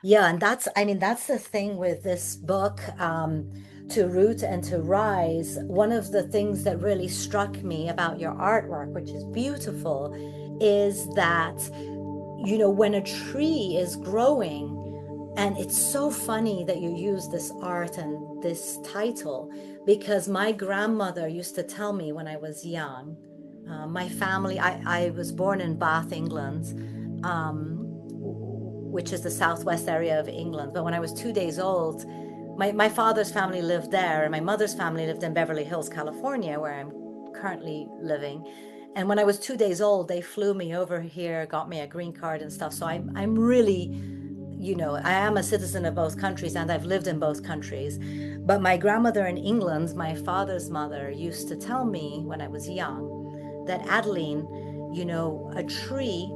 Yeah, and I mean, that's the thing with this book, To Root and to Rise. One of the things that really struck me about your artwork, which is beautiful, is that, when a tree is growing, and it's so funny that you use this art and this title, because my grandmother used to tell me when I was young, my family, I was born in Bath, England. Which is the southwest area of England. But when I was 2 days old, my father's family lived there, and my mother's family lived in Beverly Hills, California, where I'm currently living. And when I was 2 days old, they flew me over here, got me a green card and stuff. So I'm really, I am a citizen of both countries, and I've lived in both countries. But my grandmother in England, my father's mother, used to tell me when I was young that, Adeline, a tree,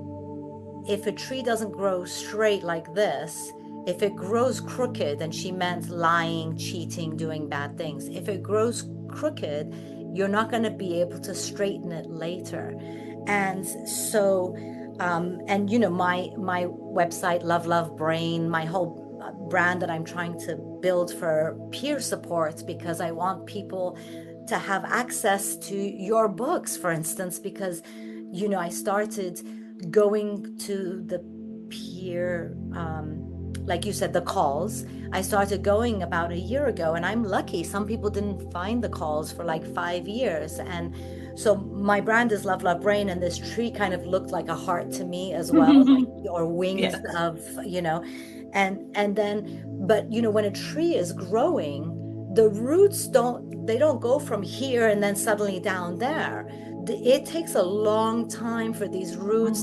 if a tree doesn't grow straight like this, if it grows crooked, and she meant lying, cheating, doing bad things, if it grows crooked, you're not going to be able to straighten it later. And so, and my website, Love Love Brain, my whole brand that I'm trying to build for peer support, because I want people to have access to your books, for instance, because I started going to the peer, like you said, the calls. I started going about a year ago, and I'm lucky. Some people didn't find the calls for like 5 years. And so my brand is Love Love Brain, and this tree kind of looked like a heart to me as well, like, or wings Yes. of, and then, but when a tree is growing, the roots don't go from here and then suddenly down there. It takes a long time for these roots,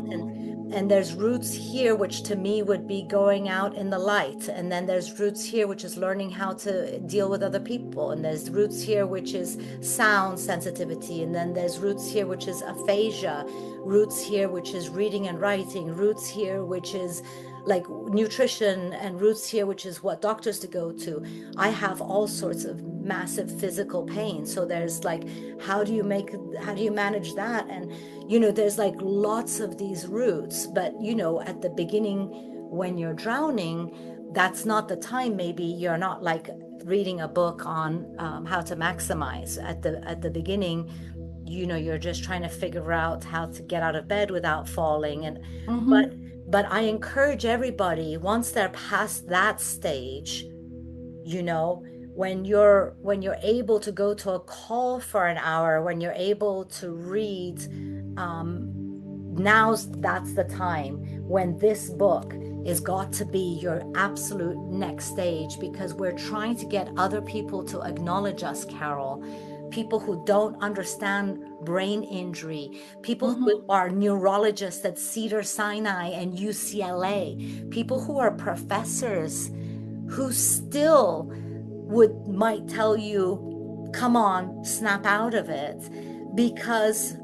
and there's roots here, which to me would be going out in the light, and then there's roots here, which is learning how to deal with other people, and there's roots here, which is sound sensitivity, and then there's roots here, which is aphasia, roots here, which is reading and writing, roots here, which is like nutrition, and roots here, which is what doctors to go to. I have all sorts of massive physical pain. So there's like, how do you manage that? And, there's like lots of these roots, but, at the beginning, when you're drowning, that's not the time. Maybe you're not like reading a book on how to maximize at the beginning. You're just trying to figure out how to get out of bed without falling. And but Hmm. but I encourage everybody, once they're past that stage, you know when you're able to go to a call for an hour, when you're able to read, that's the time when this book is got to be your absolute next stage, because we're trying to get other people to acknowledge us, Carole. People who don't understand brain injury, people who Hmm. are neurologists at Cedar Sinai and UCLA, people who are professors who still might tell you, come on, snap out of it, because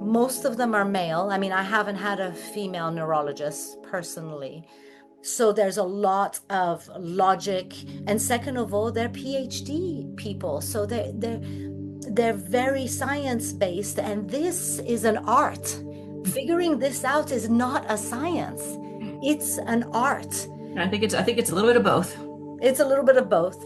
most of them are male. I mean, I haven't had a female neurologist personally. So there's a lot of logic. And second of all, they're PhD people. So they're very science based. And this is an art. Figuring this out is not a science. It's an art. I think it's a little bit of both. It's a little bit of both.